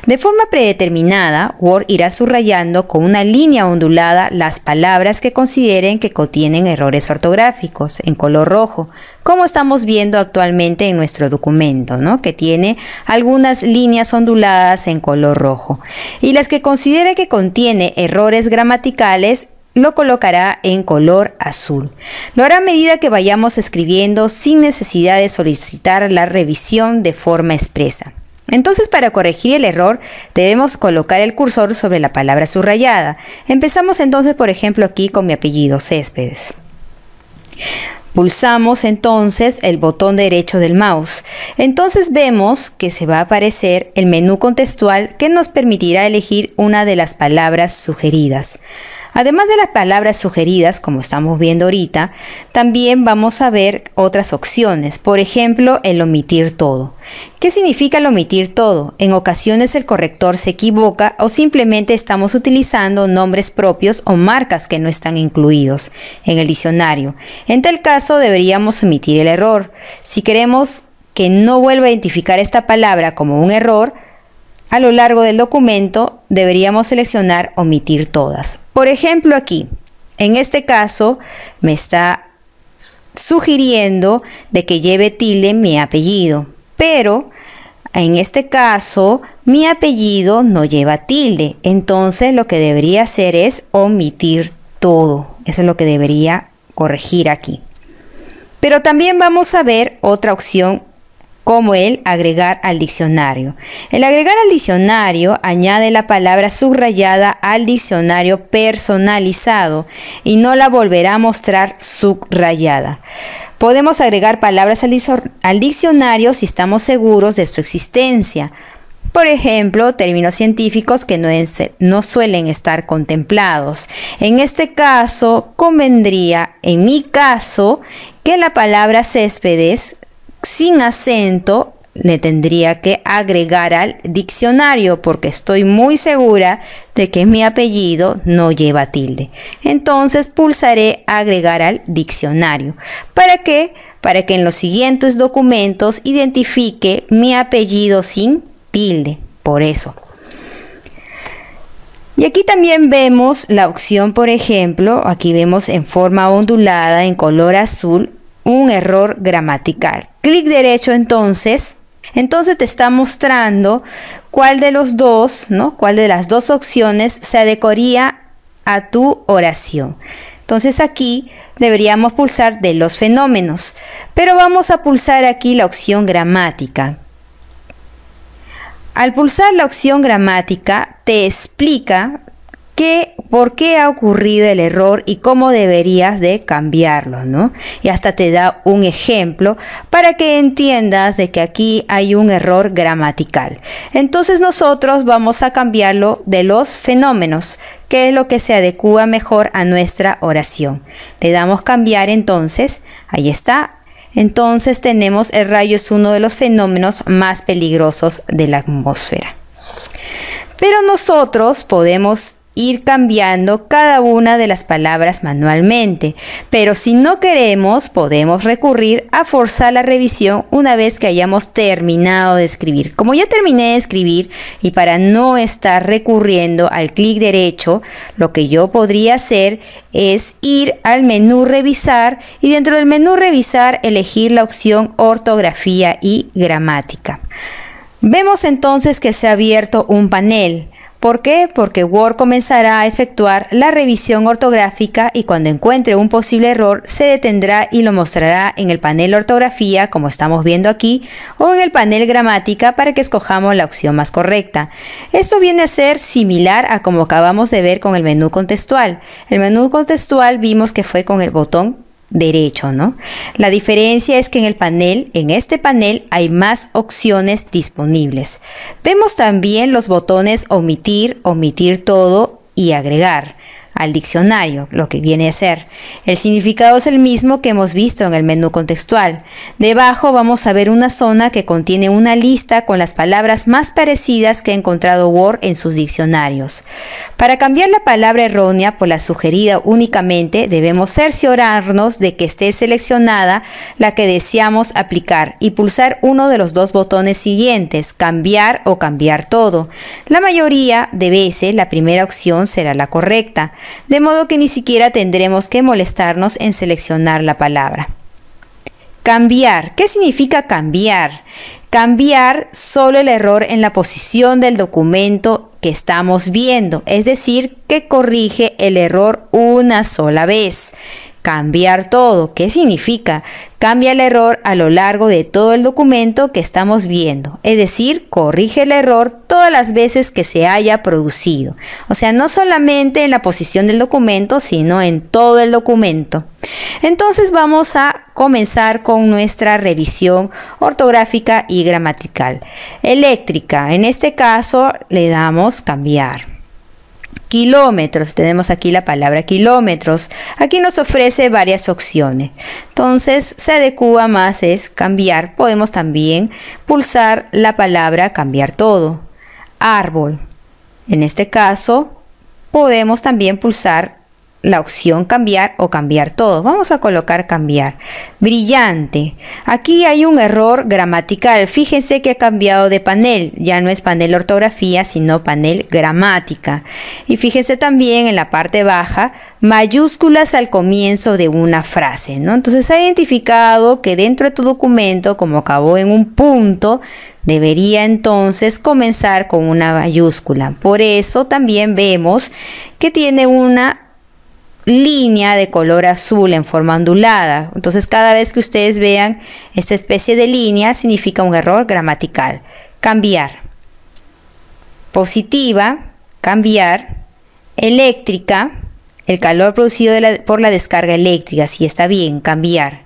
De forma predeterminada, Word irá subrayando con una línea ondulada las palabras que consideren que contienen errores ortográficos en color rojo, como estamos viendo actualmente en nuestro documento, ¿no? Que tiene algunas líneas onduladas en color rojo. Y las que considere que contiene errores gramaticales lo colocará en color azul. Lo hará a medida que vayamos escribiendo sin necesidad de solicitar la revisión de forma expresa. Entonces, para corregir el error, debemos colocar el cursor sobre la palabra subrayada. Empezamos entonces, por ejemplo, aquí con mi apellido, Céspedes. Pulsamos entonces el botón derecho del mouse. Entonces vemos que se va a aparecer el menú contextual que nos permitirá elegir una de las palabras sugeridas. Además de las palabras sugeridas, como estamos viendo ahorita, también vamos a ver otras opciones. Por ejemplo, el omitir todo. ¿Qué significa el omitir todo? En ocasiones el corrector se equivoca o simplemente estamos utilizando nombres propios o marcas que no están incluidos en el diccionario. En tal caso, deberíamos omitir el error. Si queremos que no vuelva a identificar esta palabra como un error, a lo largo del documento deberíamos seleccionar omitir todas. Por ejemplo, aquí, en este caso, me está sugiriendo de que lleve tilde mi apellido, pero en este caso, mi apellido no lleva tilde. Entonces, lo que debería hacer es omitir todo. Eso es lo que debería corregir aquí. Pero también vamos a ver otra opción como el agregar al diccionario. El agregar al diccionario añade la palabra subrayada al diccionario personalizado y no la volverá a mostrar subrayada. Podemos agregar palabras al diccionario si estamos seguros de su existencia. Por ejemplo, términos científicos que no suelen estar contemplados. En este caso, convendría, en mi caso, que la palabra Céspedes sin acento le tendría que agregar al diccionario porque estoy muy segura de que mi apellido no lleva tilde. Entonces pulsaré agregar al diccionario. ¿Para qué? Para que en los siguientes documentos identifique mi apellido sin tilde. Por eso. Y aquí también vemos la opción, por ejemplo, aquí vemos en forma ondulada en color azul un error gramatical. Clic derecho entonces te está mostrando cuál de los dos, ¿no? Cuál de las dos opciones se adecuaría a tu oración. Entonces aquí deberíamos pulsar de los fenómenos, pero vamos a pulsar aquí la opción gramática. Al pulsar la opción gramática te explica por qué ha ocurrido el error y cómo deberías de cambiarlo, ¿no? Y hasta te da un ejemplo para que entiendas de que aquí hay un error gramatical. Entonces nosotros vamos a cambiarlo de los fenómenos, que es lo que se adecua mejor a nuestra oración. Le damos cambiar entonces, ahí está. Entonces tenemos el rayo es uno de los fenómenos más peligrosos de la atmósfera. Pero nosotros podemos ir cambiando cada una de las palabras manualmente, pero si no queremos podemos recurrir a forzar la revisión una vez que hayamos terminado de escribir. Como ya terminé de escribir y para no estar recurriendo al clic derecho, lo que yo podría hacer es ir al menú revisar y dentro del menú revisar elegir la opción ortografía y gramática. Vemos entonces que se ha abierto un panel. ¿Por qué? Porque Word comenzará a efectuar la revisión ortográfica y cuando encuentre un posible error se detendrá y lo mostrará en el panel ortografía, como estamos viendo aquí, o en el panel gramática para que escojamos la opción más correcta. Esto viene a ser similar a como acabamos de ver con el menú contextual. El menú contextual vimos que fue con el botón derecho, ¿no? La diferencia es que en este panel hay más opciones disponibles. Vemos también los botones omitir, omitir todo y agregar. al diccionario, lo que viene a ser. El significado es el mismo que hemos visto en el menú contextual. Debajo vamos a ver una zona que contiene una lista con las palabras más parecidas que ha encontrado Word en sus diccionarios. Para cambiar la palabra errónea por la sugerida únicamente, debemos cerciorarnos de que esté seleccionada la que deseamos aplicar y pulsar uno de los dos botones siguientes, cambiar o cambiar todo. La mayoría de veces la primera opción será la correcta, de modo que ni siquiera tendremos que molestarnos en seleccionar la palabra. Cambiar. ¿Qué significa cambiar? Cambiar solo el error en la posición del documento que estamos viendo, es decir, que corrige el error una sola vez. Cambiar todo. ¿Qué significa? Cambia el error a lo largo de todo el documento que estamos viendo, es decir, corrige el error todas las veces que se haya producido. O sea, no solamente en la posición del documento, sino en todo el documento. Entonces vamos a comenzar con nuestra revisión ortográfica y gramatical. Eléctrica, en este caso le damos cambiar. Kilómetros, tenemos aquí la palabra kilómetros. Aquí nos ofrece varias opciones. Entonces se adecua más es cambiar. Podemos también pulsar la palabra cambiar todo. Árbol, en este caso podemos también pulsar la opción cambiar o cambiar todo. Vamos a colocar cambiar. Brillante. Aquí hay un error gramatical. Fíjense que ha cambiado de panel. Ya no es panel ortografía, sino panel gramática. Y fíjense también en la parte baja, mayúsculas al comienzo de una frase, ¿no? Entonces se ha identificado que dentro de tu documento, como acabó en un punto, debería entonces comenzar con una mayúscula. Por eso también vemos que tiene una línea de color azul en forma ondulada. Entonces cada vez que ustedes vean esta especie de línea significa un error gramatical. Cambiar. Positiva, cambiar. Eléctrica, el calor producido por la descarga eléctrica, si está bien, cambiar.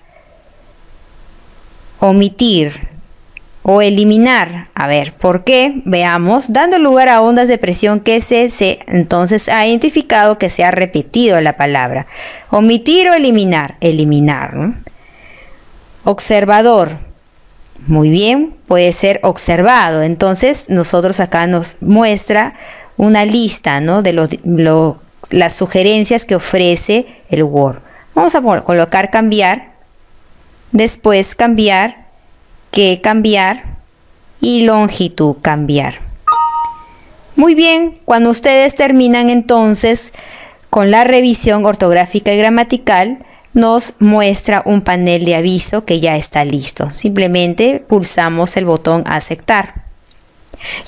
Omitir o eliminar. A ver, ¿por qué? Veamos. Dando lugar a ondas de presión que entonces ha identificado que se ha repetido la palabra. Omitir o eliminar. Eliminar, ¿no? Observador. Muy bien, puede ser observado. Entonces, nosotros acá nos muestra una lista, ¿no? De las sugerencias que ofrece el Word. Vamos a colocar cambiar. Después cambiar. Que cambiar y longitud cambiar. Muy bien, cuando ustedes terminan entonces con la revisión ortográfica y gramatical, nos muestra un panel de aviso que ya está listo. Simplemente pulsamos el botón aceptar.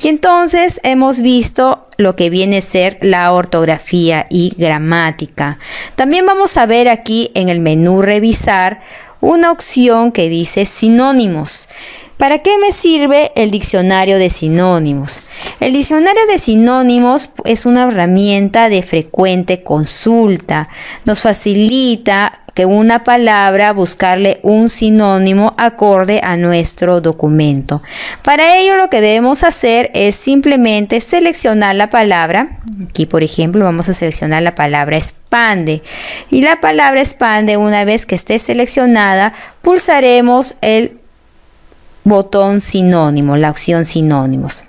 Y entonces hemos visto lo que viene a ser la ortografía y gramática. También vamos a ver aquí en el menú revisar una opción que dice sinónimos. ¿Para qué me sirve el diccionario de sinónimos? El diccionario de sinónimos es una herramienta de frecuente consulta. Nos facilita que una palabra buscarle un sinónimo acorde a nuestro documento. Para ello lo que debemos hacer es simplemente seleccionar la palabra. Aquí por ejemplo vamos a seleccionar la palabra expande. Y la palabra expande, una vez que esté seleccionada, pulsaremos el botón sinónimo, la opción sinónimos.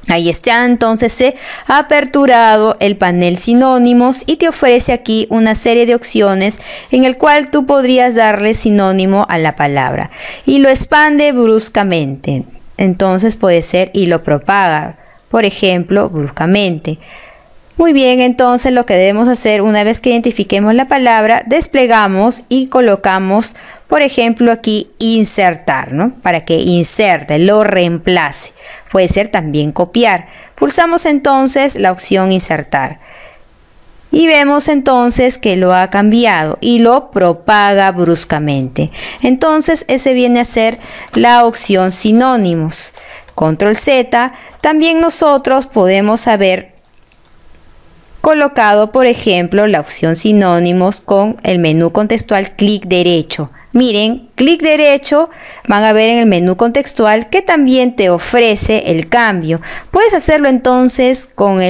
Ahí está, entonces se ha aperturado el panel sinónimos y te ofrece aquí una serie de opciones en el cual tú podrías darle sinónimo a la palabra y lo expande bruscamente. Entonces puede ser y lo propaga, por ejemplo, bruscamente. Muy bien, entonces lo que debemos hacer una vez que identifiquemos la palabra, desplegamos y colocamos, por ejemplo, aquí insertar, ¿no? Para que inserte, lo reemplace. Puede ser también copiar. Pulsamos entonces la opción insertar. Y vemos entonces que lo ha cambiado y lo propaga bruscamente. Entonces ese viene a ser la opción sinónimos. Control Z. También nosotros podemos haber colocado, por ejemplo, la opción sinónimos con el menú contextual clic derecho. Miren, clic derecho, van a ver en el menú contextual que también te ofrece el cambio. Puedes hacerlo entonces con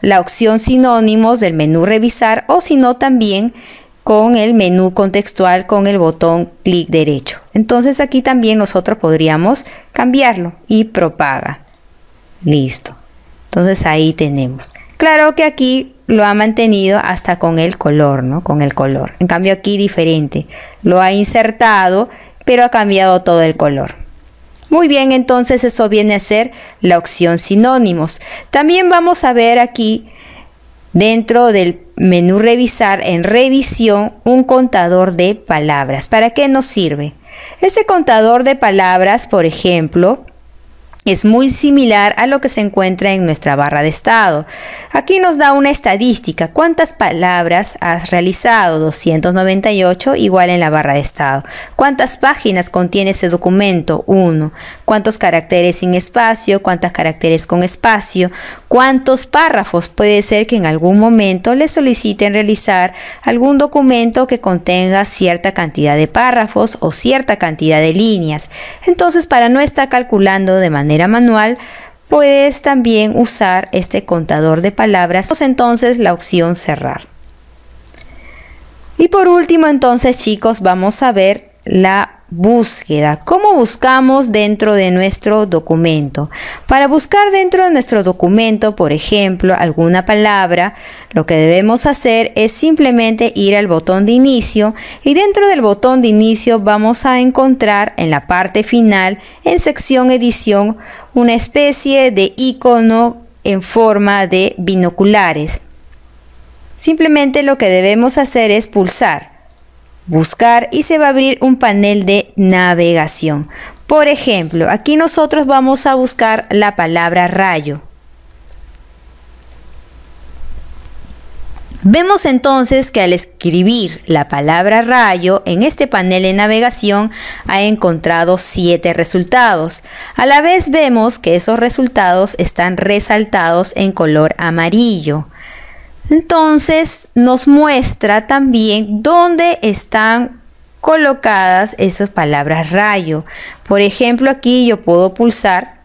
la opción sinónimos del menú revisar o si no también con el menú contextual con el botón clic derecho. Entonces aquí también nosotros podríamos cambiarlo y propaga. Listo. Entonces ahí tenemos. Claro que aquí lo ha mantenido hasta con el color, ¿no? Con el color. En cambio aquí diferente. Lo ha insertado, pero ha cambiado todo el color. Muy bien, entonces eso viene a ser la opción sinónimos. También vamos a ver aquí dentro del menú revisar en revisión un contador de palabras. ¿Para qué nos sirve? Este contador de palabras, por ejemplo, es muy similar a lo que se encuentra en nuestra barra de estado. Aquí nos da una estadística. ¿Cuántas palabras has realizado? 298 igual en la barra de estado. ¿Cuántas páginas contiene ese documento? 1. ¿Cuántos caracteres sin espacio? ¿Cuántos caracteres con espacio? ¿Cuántos párrafos? Puede ser que en algún momento le soliciten realizar algún documento que contenga cierta cantidad de párrafos o cierta cantidad de líneas. Entonces, para no estar calculando de manera manual, puedes también usar este contador de palabras. Entonces la opción cerrar. Y por último, entonces, chicos, vamos a ver la búsqueda. ¿Cómo buscamos dentro de nuestro documento? Para buscar dentro de nuestro documento, por ejemplo, alguna palabra, lo que debemos hacer es simplemente ir al botón de inicio y dentro del botón de inicio vamos a encontrar en la parte final, en sección edición, una especie de icono en forma de binoculares. Simplemente lo que debemos hacer es pulsar buscar y se va a abrir un panel de navegación. Por ejemplo, aquí nosotros vamos a buscar la palabra rayo. Vemos entonces que al escribir la palabra rayo en este panel de navegación ha encontrado 7 resultados. A la vez vemos que esos resultados están resaltados en color amarillo. Entonces nos muestra también dónde están colocadas esas palabras rayo. Por ejemplo, aquí yo puedo pulsar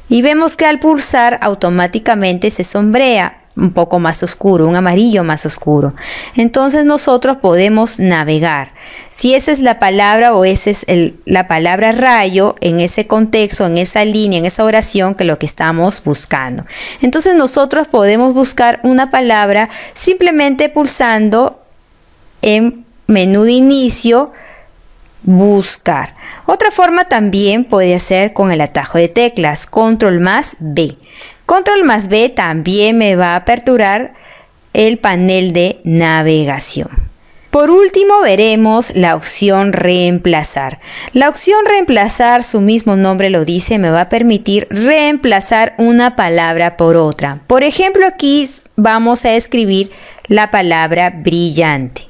y vemos que al pulsar automáticamente se sombrea un poco más oscuro, un amarillo más oscuro. Entonces nosotros podemos navegar. Si esa es la palabra o esa es la palabra rayo en ese contexto, en esa línea, en esa oración que lo que estamos buscando. Entonces nosotros podemos buscar una palabra simplemente pulsando en menú de inicio, buscar. Otra forma también puede ser con el atajo de teclas, control más B. Control más B también me va a aperturar el panel de navegación. Por último veremos la opción reemplazar. La opción reemplazar, su mismo nombre lo dice, me va a permitir reemplazar una palabra por otra. Por ejemplo, aquí vamos a escribir la palabra brillante.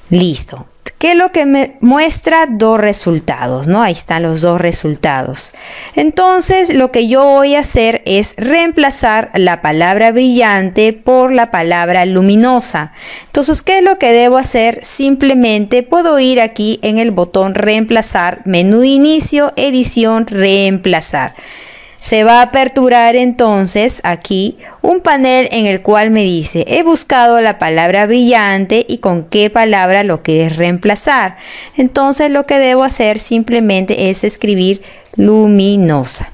Listo. ¿Qué es lo que me muestra? 2 resultados, ¿no? Ahí están los 2 resultados. Entonces, lo que yo voy a hacer es reemplazar la palabra brillante por la palabra luminosa. Entonces, ¿qué es lo que debo hacer? Simplemente puedo ir aquí en el botón reemplazar, menú de inicio, edición, reemplazar. Se va a aperturar entonces aquí un panel en el cual me dice he buscado la palabra brillante y con qué palabra lo quieres reemplazar. Entonces lo que debo hacer simplemente es escribir luminosa.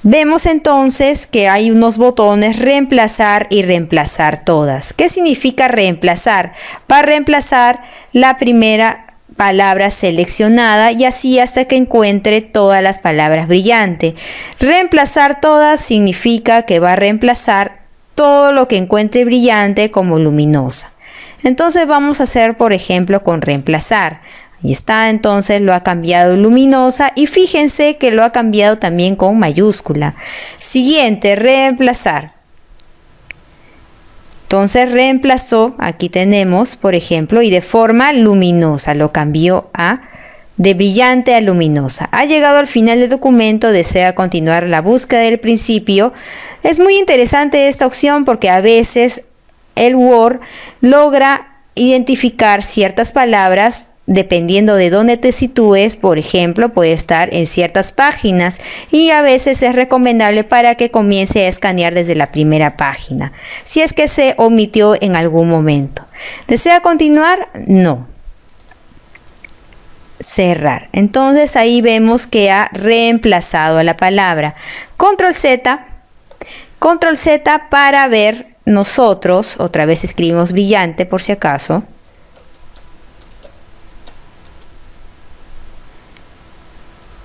Vemos entonces que hay unos botones reemplazar y reemplazar todas. ¿Qué significa reemplazar? Va a reemplazar la primera palabra seleccionada y así hasta que encuentre todas las palabras brillantes. Reemplazar todas significa que va a reemplazar todo lo que encuentre brillante como luminosa. Entonces vamos a hacer por ejemplo con reemplazar. Ahí está, entonces lo ha cambiado luminosa y fíjense que lo ha cambiado también con mayúscula. Siguiente, reemplazar. Entonces reemplazó, aquí tenemos, por ejemplo, y de forma luminosa, lo cambió de brillante a luminosa. Ha llegado al final del documento, desea continuar la búsqueda del principio. Es muy interesante esta opción porque a veces el Word logra identificar ciertas palabras dependiendo de dónde te sitúes, por ejemplo, puede estar en ciertas páginas y a veces es recomendable para que comience a escanear desde la primera página, si es que se omitió en algún momento. ¿Desea continuar? No. Cerrar. Entonces ahí vemos que ha reemplazado a la palabra. Control Z para ver nosotros, otra vez escribimos brillante por si acaso.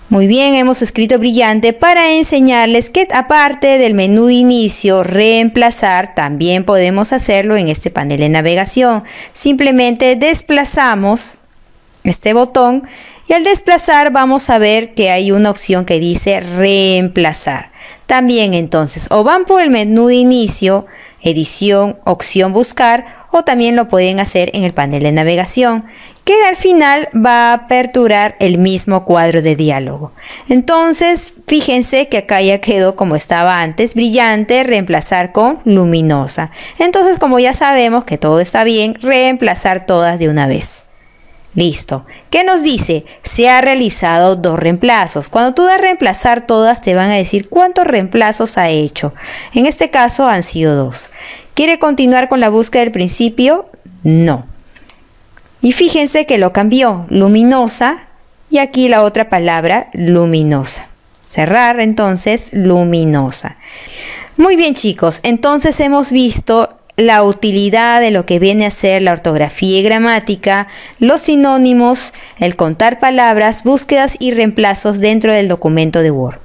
Muy bien, hemos escrito brillante para enseñarles que aparte del menú de inicio, reemplazar, también podemos hacerlo en este panel de navegación. Simplemente desplazamos este botón y al desplazar vamos a ver que hay una opción que dice reemplazar. También entonces o van por el menú de inicio, edición, opción buscar, o también lo pueden hacer en el panel de navegación, que al final va a aperturar el mismo cuadro de diálogo. Entonces fíjense que acá ya quedó como estaba antes, brillante, reemplazar con luminosa. Entonces, como ya sabemos que todo está bien, reemplazar todas de una vez. Listo. ¿Qué nos dice? Se ha realizado 2 reemplazos. Cuando tú das reemplazar todas, te van a decir cuántos reemplazos ha hecho. En este caso han sido 2. ¿Quiere continuar con la búsqueda del principio? No. Y fíjense que lo cambió. Luminosa. Y aquí la otra palabra, luminosa. Cerrar, entonces, luminosa. Muy bien, chicos. Entonces hemos visto la utilidad de lo que viene a ser la ortografía y gramática, los sinónimos, el contar palabras, búsquedas y reemplazos dentro del documento de Word.